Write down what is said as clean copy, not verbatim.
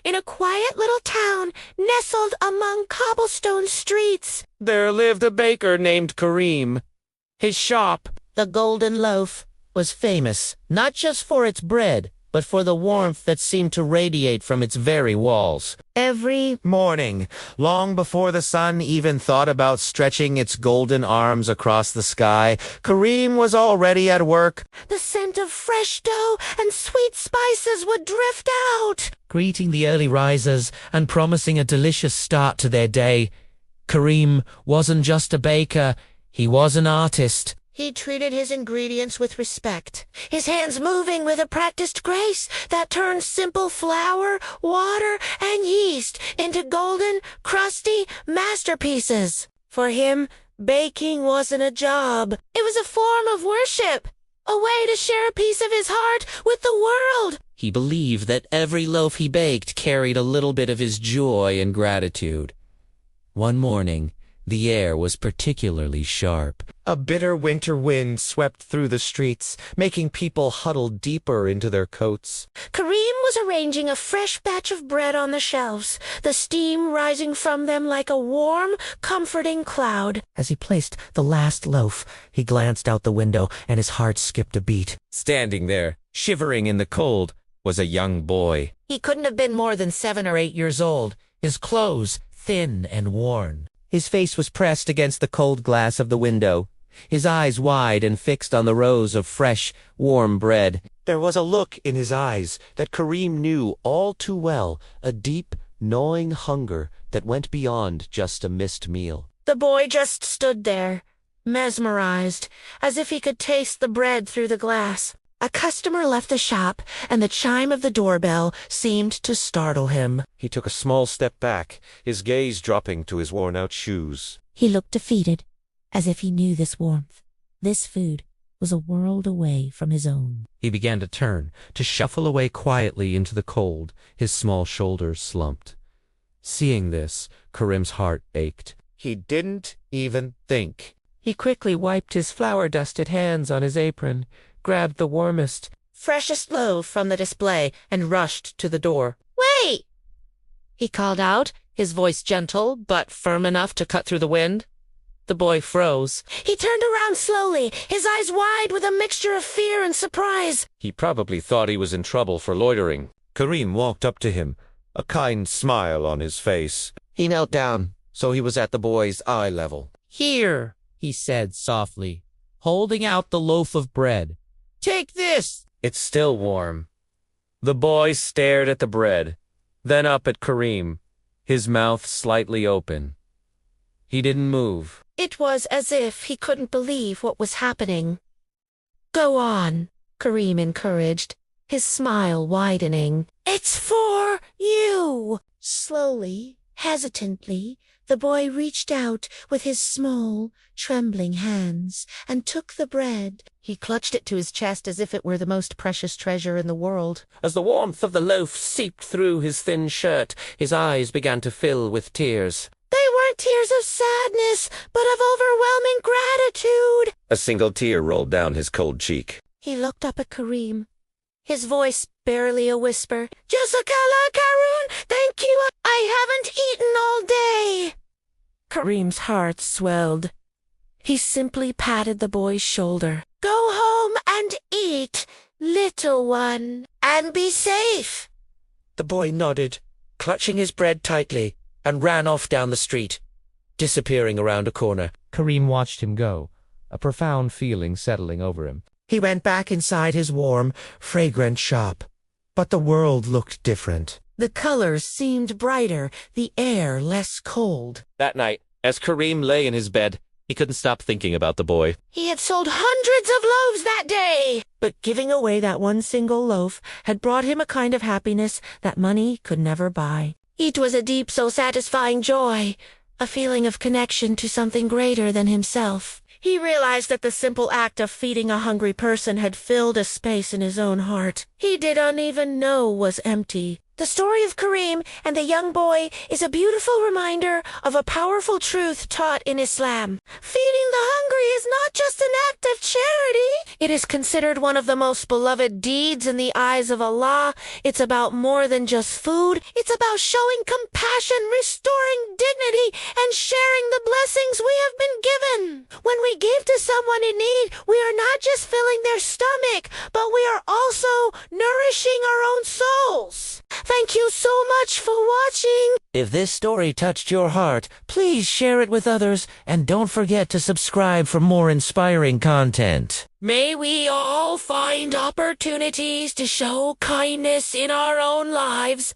In a quiet little town nestled among cobblestone streets, there lived a baker named Kareem. His shop, the Golden Loaf, was famous, not just for its bread, but for the warmth that seemed to radiate from its very walls. Every morning, long before the sun even thought about stretching its golden arms across the sky, Kareem was already at work. The scent of fresh dough and sweet spices would drift out, Greeting the early risers and promising a delicious start to their day. Kareem wasn't just a baker, he was an artist. He treated his ingredients with respect, his hands moving with a practiced grace that turned simple flour, water, and yeast into golden, crusty masterpieces. For him, baking wasn't a job. It was a form of worship, a way to share a piece of his heart with the world. He believed that every loaf he baked carried a little bit of his joy and gratitude. One morning, the air was particularly sharp. a bitter winter wind swept through the streets, making people huddle deeper into their coats. Kareem was arranging a fresh batch of bread on the shelves, the steam rising from them like a warm, comforting cloud. As he placed the last loaf, he glanced out the window, and his heart skipped a beat. Standing there, shivering in the cold, was a young boy. He couldn't have been more than 7 or 8 years old, his clothes thin and worn. His face was pressed against the cold glass of the window, his eyes wide and fixed on the rows of fresh, warm bread. There was a look in his eyes that Kareem knew all too well, a deep, gnawing hunger that went beyond just a missed meal. The boy just stood there, mesmerized, as if he could taste the bread through the glass. A customer left the shop, and the chime of the doorbell seemed to startle him. He took a small step back, his gaze dropping to his worn-out shoes. He looked defeated, as if he knew this warmth, this food, was a world away from his own. He began to turn, to shuffle away quietly into the cold, his small shoulders slumped. Seeing this, Kareem's heart ached. He didn't even think. He quickly wiped his flour-dusted hands on his apron, grabbed the warmest, freshest loaf from the display, and rushed to the door. "Wait!" He called out, his voice gentle but firm enough to cut through the wind. The boy froze. He turned around slowly, his eyes wide with a mixture of fear and surprise. He probably thought he was in trouble for loitering. Kareem walked up to him, a kind smile on his face. He knelt down, so he was at the boy's eye level. "Here," he said softly, holding out the loaf of bread. "Take this." It's still warm. The boy stared at the bread, then up at Kareem, his mouth slightly open. He didn't move. It was as if he couldn't believe what was happening. "Go on," Kareem encouraged, his smile widening. "It's for you." Slowly, hesitantly, the boy reached out with his small, trembling hands and took the bread. He clutched it to his chest as if it were the most precious treasure in the world. As the warmth of the loaf seeped through his thin shirt, his eyes began to fill with tears. They weren't tears of sadness, but of overwhelming gratitude. A single tear rolled down his cold cheek. He looked up at Kareem, his voice barely a whisper. "Jasakala, Karun, thank you. I haven't eaten all day." Kareem's heart swelled. He simply patted the boy's shoulder. "Go home and eat, little one, and be safe." The boy nodded, clutching his bread tightly, and ran off down the street, disappearing around a corner. Kareem watched him go, a profound feeling settling over him. He went back inside his warm, fragrant shop. But the world looked different. The colors seemed brighter, the air less cold. That night, as Kareem lay in his bed, he couldn't stop thinking about the boy. He had sold hundreds of loaves that day. But giving away that one single loaf had brought him a kind of happiness that money could never buy. It was a deep, so satisfying joy, a feeling of connection to something greater than himself. He realized that the simple act of feeding a hungry person had filled a space in his own heart he didn't even know was empty. The story of Kareem and the young boy is a beautiful reminder of a powerful truth taught in Islam. Feeding the hungry is not just an act of charity. It is considered one of the most beloved deeds in the eyes of Allah. It's about more than just food. It's about showing compassion, restoring dignity, and sharing the blessings we have been given. When we give to someone in need, we are not just filling their stomach, but we are also nourishing our own souls. Thank you so much for watching. If this story touched your heart, please share it with others and don't forget to subscribe for more inspiring content. May we all find opportunities to show kindness in our own lives